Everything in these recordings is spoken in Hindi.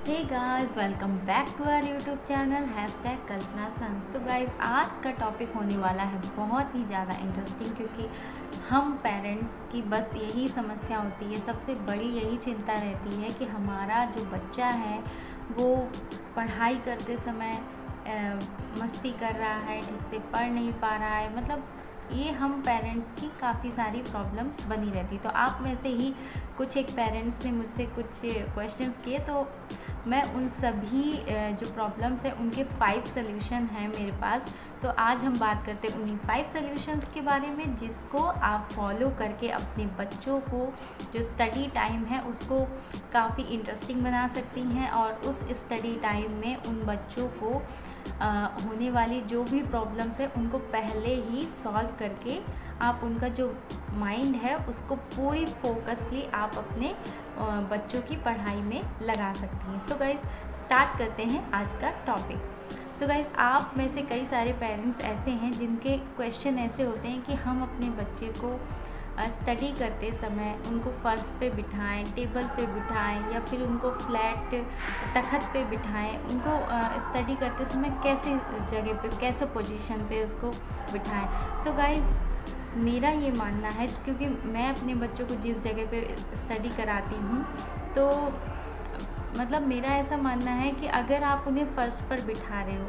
Hey guys, welcome back to our YouTube channel Kalpana सन। सो गाइस, आज का टॉपिक होने वाला है बहुत ही ज़्यादा इंटरेस्टिंग, क्योंकि हम पेरेंट्स की बस यही समस्या होती है, सबसे बड़ी यही चिंता रहती है कि हमारा जो बच्चा है वो पढ़ाई करते समय मस्ती कर रहा है, ठीक से पढ़ नहीं पा रहा है। मतलब ये हम पेरेंट्स की काफ़ी सारी प्रॉब्लम्स बनी रहती। तो आप में से ही कुछ एक पेरेंट्स ने मुझसे कुछ क्वेश्चंस किए, तो मैं उन सभी जो प्रॉब्लम्स हैं उनके 5 सल्यूशन हैं मेरे पास। तो आज हम बात करते हैं उन्हीं 5 सल्यूशंस के बारे में, जिसको आप फॉलो करके अपने बच्चों को जो स्टडी टाइम है उसको काफ़ी इंटरेस्टिंग बना सकती हैं, और उस स्टडी टाइम में उन बच्चों को होने वाली जो भी प्रॉब्लम्स है उनको पहले ही सॉल्व करके आप उनका जो माइंड है उसको पूरी फोकसली आप अपने बच्चों की पढ़ाई में लगा सकती हैं। सो गाइज, स्टार्ट करते हैं आज का टॉपिक। सो गाइज, आप में से कई सारे पेरेंट्स ऐसे हैं जिनके क्वेश्चन ऐसे होते हैं कि हम अपने बच्चे को स्टडी करते समय उनको फ़र्श पे बिठाएं, टेबल पे बिठाएं, या फिर उनको फ्लैट तखत पे बिठाएं। उनको स्टडी करते समय कैसे जगह पे, कैसे पोजीशन पे उसको बिठाएं। सो गाइज़, मेरा ये मानना है, क्योंकि मैं अपने बच्चों को जिस जगह पे स्टडी कराती हूँ, तो मतलब मेरा ऐसा मानना है कि अगर आप उन्हें फर्स्ट पर बिठा रहे हो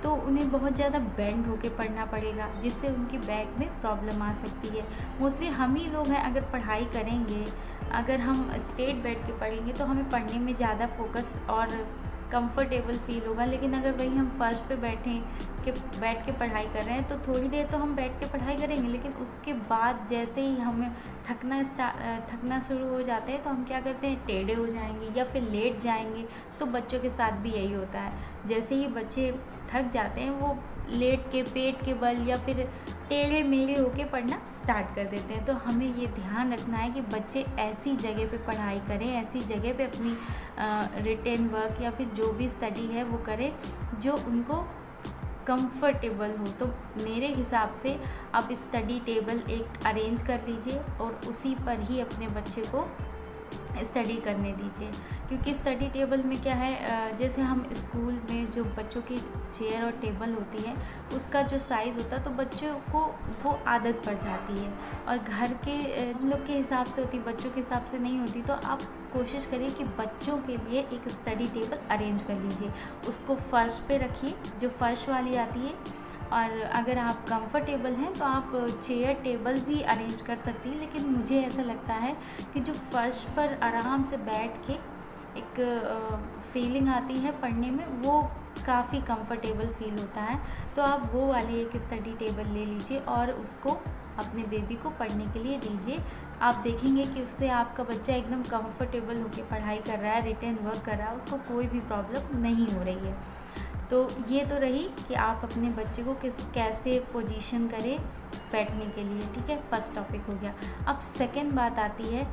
तो उन्हें बहुत ज़्यादा बेंड होके पढ़ना पड़ेगा, जिससे उनकी बैक में प्रॉब्लम आ सकती है। मोस्टली हम ही लोग हैं, अगर पढ़ाई करेंगे, अगर हम स्ट्रेट बैठ के पढ़ेंगे तो हमें पढ़ने में ज़्यादा फोकस और कंफर्टेबल फील होगा। लेकिन अगर वही हम फर्स्ट पे बैठ के पढ़ाई कर रहे हैं तो थोड़ी देर तो हम बैठ के पढ़ाई करेंगे, लेकिन उसके बाद जैसे ही हमें थकना शुरू हो जाते हैं तो हम क्या करते हैं, टेढ़े हो जाएंगे या फिर लेट जाएंगे। तो बच्चों के साथ भी यही होता है, जैसे ही बच्चे थक जाते हैं वो लेट के, पेट के बल या फिर टेढ़े मेढ़े होके पढ़ना स्टार्ट कर देते हैं। तो हमें ये ध्यान रखना है कि बच्चे ऐसी जगह पे पढ़ाई करें, ऐसी जगह पे अपनी रिटेन वर्क या फिर जो भी स्टडी है वो करें जो उनको कंफर्टेबल हो। तो मेरे हिसाब से आप स्टडी टेबल एक अरेंज कर लीजिए और उसी पर ही अपने बच्चे को स्टडी करने दीजिए। क्योंकि स्टडी टेबल में क्या है, जैसे हम स्कूल में जो बच्चों की चेयर और टेबल होती है उसका जो साइज़ होता है तो बच्चों को वो आदत पड़ जाती है, और घर के लोग के हिसाब से होती, बच्चों के हिसाब से नहीं होती। तो आप कोशिश करिए कि बच्चों के लिए एक स्टडी टेबल अरेंज कर लीजिए, उसको फ़र्श पे रखिए, जो फ़र्श वाली आती है। और अगर आप कंफर्टेबल हैं तो आप चेयर टेबल भी अरेंज कर सकती हैं, लेकिन मुझे ऐसा लगता है कि जो फर्श पर आराम से बैठ के एक फीलिंग आती है पढ़ने में, वो काफ़ी कंफर्टेबल फील होता है। तो आप वो वाली एक स्टडी टेबल ले लीजिए और उसको अपने बेबी को पढ़ने के लिए दीजिए। आप देखेंगे कि उससे आपका बच्चा एकदम कंफर्टेबल होकर पढ़ाई कर रहा है, रिटेन वर्क कर रहा है, उसको कोई भी प्रॉब्लम नहीं हो रही है। तो ये तो रही कि आप अपने बच्चे को कैसे पोजीशन करें बैठने के लिए, ठीक है। फर्स्ट टॉपिक हो गया। अब सेकंड बात आती है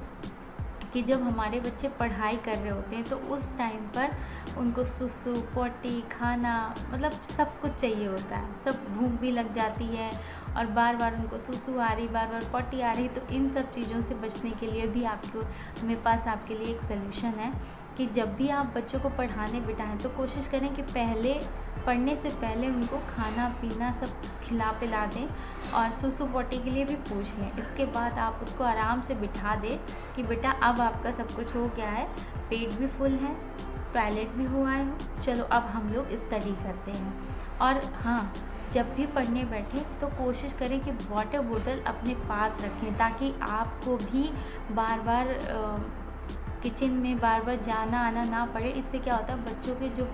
कि जब हमारे बच्चे पढ़ाई कर रहे होते हैं तो उस टाइम पर उनको सुसु, पोटी, खाना, मतलब सब कुछ चाहिए होता है, सब भूख भी लग जाती है और बार बार उनको सुसु आ रही, बार बार पोटी आ रही। तो इन सब चीज़ों से बचने के लिए भी मेरे पास आपके लिए एक सलूशन है कि जब भी आप बच्चों को पढ़ाने बिठाएं तो कोशिश करें कि पढ़ने से पहले उनको खाना पीना सब खिला पिला दें और सुसु पोटी के लिए भी पूछ लें। इसके बाद आप उसको आराम से बिठा दें कि बेटा अब आपका सब कुछ हो गया है, पेट भी फुल है, टॉयलेट भी हुआ है, चलो अब हम लोग स्टडी करते हैं। और हाँ, जब भी पढ़ने बैठें तो कोशिश करें कि वाटर बोतल अपने पास रखें, ताकि आपको भी बार बार किचन में बार बार जाना आना ना पड़े। इससे क्या होता है, बच्चों के जो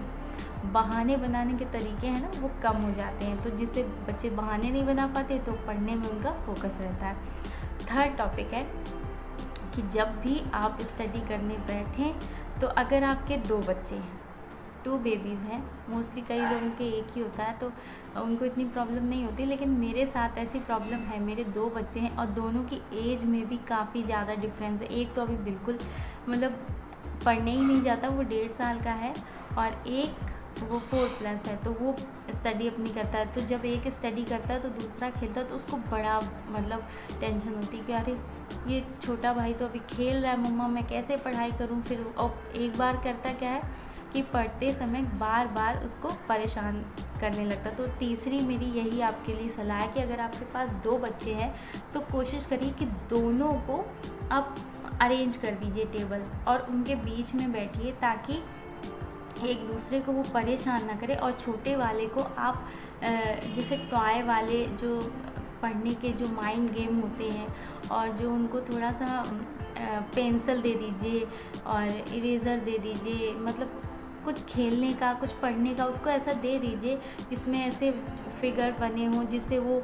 बहाने बनाने के तरीके हैं ना वो कम हो जाते हैं, तो जिससे बच्चे बहाने नहीं बना पाते तो पढ़ने में उनका फोकस रहता है। थर्ड टॉपिक है कि जब भी आप स्टडी करने बैठें तो अगर आपके 2 बच्चे हैं, 2 बेबीज़ हैं, मोस्टली कई लोगों के एक ही होता है तो उनको इतनी प्रॉब्लम नहीं होती, लेकिन मेरे साथ ऐसी प्रॉब्लम है। मेरे 2 बच्चे हैं और दोनों की एज में भी काफ़ी ज़्यादा डिफरेंस है। एक तो अभी बिल्कुल मतलब पढ़ने ही नहीं जाता, वो 1.5 साल का है, और एक वो 4+ है, तो वो स्टडी अपनी करता है। तो जब एक स्टडी करता है तो दूसरा खेलता है, तो उसको बड़ा मतलब टेंशन होती है कि अरे ये छोटा भाई तो अभी खेल रहा है, मम्मा मैं कैसे पढ़ाई करूं। फिर और एक बार करता क्या है, कि पढ़ते समय बार बार उसको परेशान करने लगता। तो तीसरी मेरी यही आपके लिए सलाह है कि अगर आपके पास 2 बच्चे हैं तो कोशिश करिए कि दोनों को आप अरेंज कर दीजिए टेबल और उनके बीच में बैठिए, ताकि एक दूसरे को वो परेशान ना करे। और छोटे वाले को आप जैसे टॉय वाले जो पढ़ने के जो माइंड गेम होते हैं, और जो उनको थोड़ा सा पेंसिल दे दीजिए और इरेज़र दे दीजिए, मतलब कुछ खेलने का, कुछ पढ़ने का उसको ऐसा दे दीजिए जिसमें ऐसे फिगर बने हों, जिससे वो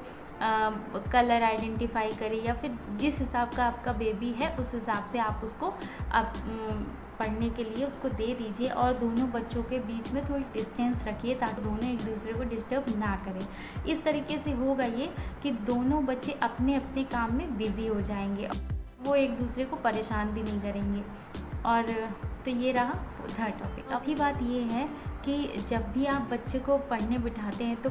कलर आइडेंटिफाई करे, या फिर जिस हिसाब का आपका बेबी है उस हिसाब से आप उसको आप पढ़ने के लिए उसको दे दीजिए। और दोनों बच्चों के बीच में थोड़ी डिस्टेंस रखिए ताकि दोनों एक दूसरे को डिस्टर्ब ना करें। इस तरीके से होगा ये कि दोनों बच्चे अपने अपने काम में बिज़ी हो जाएंगे, वो एक दूसरे को परेशान भी नहीं करेंगे। और तो ये रहा थर्ड टॉपिक। अभी बात ये है कि जब भी आप बच्चे को पढ़ने बिठाते हैं तो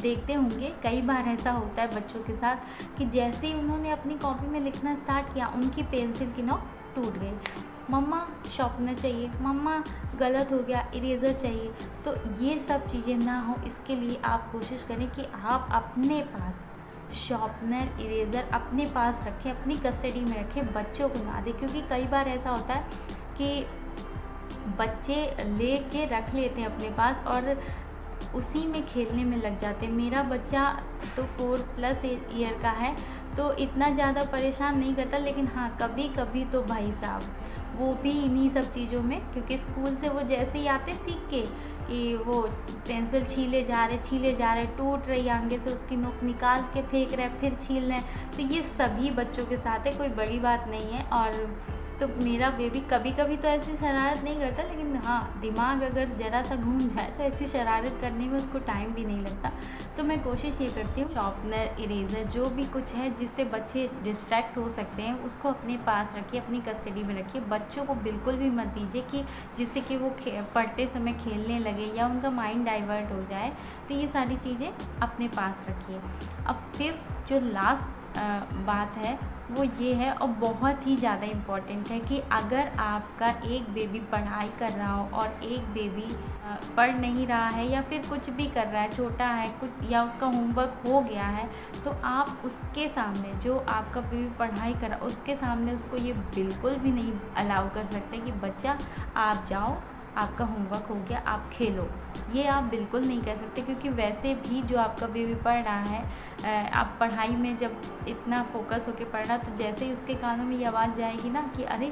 देखते होंगे कई बार ऐसा होता है बच्चों के साथ कि जैसे ही उन्होंने अपनी कॉपी में लिखना स्टार्ट किया, उनकी पेंसिल की नोक टूट गई। मम्मा शार्पनर चाहिए, मम्मा गलत हो गया, इरेज़र चाहिए। तो ये सब चीज़ें ना हो, इसके लिए आप कोशिश करें कि आप अपने पास शार्पनर, इरेज़र अपने पास रखें, अपनी कस्टडी में रखें, बच्चों को ना दें। क्योंकि कई बार ऐसा होता है कि बच्चे ले के रख लेते हैं अपने पास और उसी में खेलने में लग जाते हैं। मेरा बच्चा तो 4+ ईयर का है, तो इतना ज़्यादा परेशान नहीं करता, लेकिन हाँ कभी कभी तो भाई साहब वो भी इन्हीं सब चीज़ों में, क्योंकि स्कूल से वो जैसे ही आते सीख के कि वो पेंसिल छीले जा रहे, टूट रही आगे से, उसकी नोक निकाल के फेंक रहे, फिर छील रहे हैं। तो ये सभी बच्चों के साथ है, कोई बड़ी बात नहीं है। और तो मेरा बेबी कभी कभी तो ऐसी शरारत नहीं करता, लेकिन हाँ दिमाग अगर ज़रा सा घूम जाए तो ऐसी शरारत करने में उसको टाइम भी नहीं लगता। तो मैं कोशिश ये करती हूँ शार्पनर, इरेज़र जो भी कुछ है जिससे बच्चे डिस्ट्रैक्ट हो सकते हैं उसको अपने पास रखिए, अपनी कस्टडी में रखिए। बच्चों को बिल्कुल भी मत दीजिए कि जिससे कि वो पढ़ते समय खेलने लगे या उनका माइंड डाइवर्ट हो जाए। तो ये सारी चीज़ें अपने पास रखिए। अब 5th जो लास्ट बात है वो ये है, और बहुत ही ज़्यादा इम्पॉर्टेंट है, कि अगर आपका एक बेबी पढ़ाई कर रहा हो और एक बेबी पढ़ नहीं रहा है या फिर कुछ भी कर रहा है, छोटा है कुछ, या उसका होमवर्क हो गया है, तो आप उसके सामने, जो आपका बेबी पढ़ाई कर रहा है उसके सामने उसको ये बिल्कुल भी नहीं अलाउ कर सकते कि बच्चा आप जाओ, आपका होमवर्क हो गया, आप खेलो। ये आप बिल्कुल नहीं कह सकते, क्योंकि वैसे भी जो आपका बेबी पढ़ रहा है, आप पढ़ाई में जब इतना फोकस होके पढ़ रहा, तो जैसे ही उसके कानों में ये आवाज़ जाएगी ना कि अरे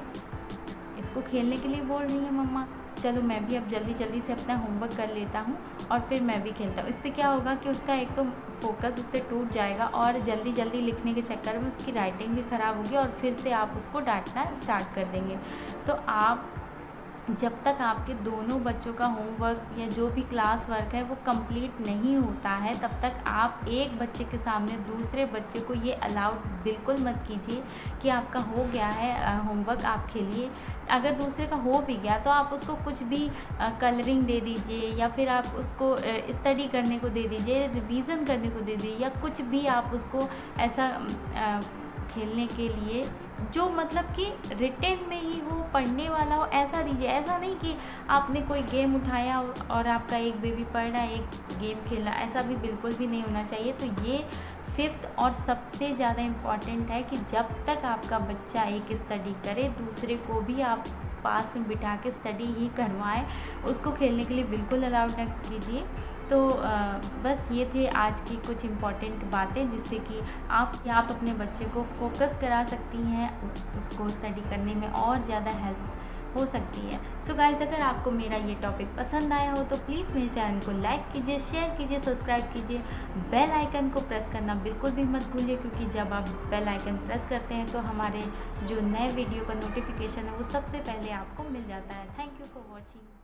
इसको खेलने के लिए बोल रही है मम्मा, चलो मैं भी अब जल्दी जल्दी से अपना होमवर्क कर लेता हूँ और फिर मैं भी खेलता हूँ। इससे क्या होगा कि उसका एक तो फोकस उससे टूट जाएगा, और जल्दी जल्दी लिखने के चक्कर में उसकी राइटिंग भी ख़राब होगी, और फिर से आप उसको डांटना स्टार्ट कर देंगे। तो आप जब तक आपके दोनों बच्चों का होमवर्क या जो भी क्लास वर्क है वो कंप्लीट नहीं होता है, तब तक आप एक बच्चे के सामने दूसरे बच्चे को ये अलाउड बिल्कुल मत कीजिए कि आपका हो गया है होमवर्क, आप खेलिए। अगर दूसरे का हो भी गया तो आप उसको कुछ भी कलरिंग दे दीजिए, या फिर आप उसको स्टडी करने को दे दीजिए, रिवीज़न करने को दे दीजिए, या कुछ भी आप उसको ऐसा खेलने के लिए जो मतलब कि रिटेन में ही वो पढ़ने वाला हो, ऐसा दीजिए। ऐसा नहीं कि आपने कोई गेम उठाया और आपका एक बेबी पढ़ रहा है, एक गेम खेल रहा है, ऐसा भी बिल्कुल भी नहीं होना चाहिए। तो ये 5th और सबसे ज़्यादा इम्पॉर्टेंट है कि जब तक आपका बच्चा एक स्टडी करे, दूसरे को भी आप पास में बिठा के स्टडी ही करवाएं, उसको खेलने के लिए बिल्कुल अलाउड न कीजिए। तो बस ये थे आज की कुछ इम्पॉर्टेंट बातें जिससे कि आप अपने बच्चे को फोकस करा सकती हैं, उसको स्टडी करने में और ज़्यादा हेल्प हो सकती है। सो गाइज़, अगर आपको मेरा ये टॉपिक पसंद आया हो तो प्लीज़ मेरे चैनल को लाइक कीजिए, शेयर कीजिए, सब्सक्राइब कीजिए, बेल आइकन को प्रेस करना बिल्कुल भी मत भूलिए, क्योंकि जब आप बेल आइकन प्रेस करते हैं तो हमारे जो नए वीडियो का नोटिफिकेशन है वो सबसे पहले आपको मिल जाता है। Thank you for watching.